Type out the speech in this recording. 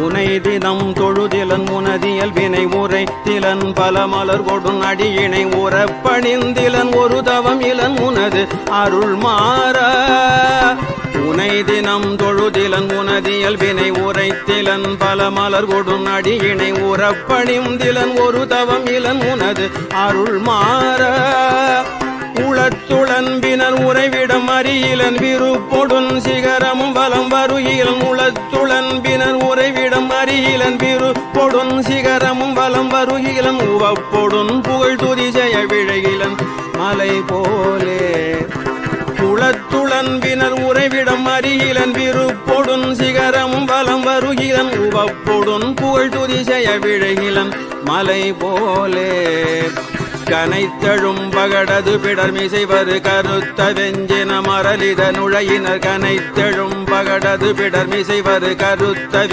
உனை தினம் தொழுதிலன் உனதியல் வினை உரை திலன் பல மலர் கொடும் அடியினை உறப்பணிந்திலன் ஒரு தவம் இலன் உனது அருள் மாற உனை தினம் தொழுதிலன் உனதியல் வினை உரைத்திலன் பல மலர் கொடும் அடியினை உறப்பணிந்திலன் ஒரு தவம் இலன் உனது அருள் மாற உளத்துளன்பினர் உறைவிடம் அறியிலன் விருப்பொடுன் சிகரமும் வலம் வருகிலன் உளத்துளன்பினர் உறைவிடம் அறியிலன் விருப்பொடுன் சிகரமும் வலம் வருகிலன் உவப்பொடுன் புகழ் துதி செய்ய விழகிலன் மலை போலே உளத்துளன்பினர் உறைவிடம் அறியிலன் விருப்பொடுன் சிகரமும் வலம் வருகிலன் உவப்பொடுன் புகழ் துதி செய்ய விழகிலன் மலை போலே கனைத்தழும் பகடது பிடர்மிசைவரு கருத்த வெஞ்சின மரலித நுழையினர் கனைத்தழும் பகடது பிடர்மிசைவரு கருத்த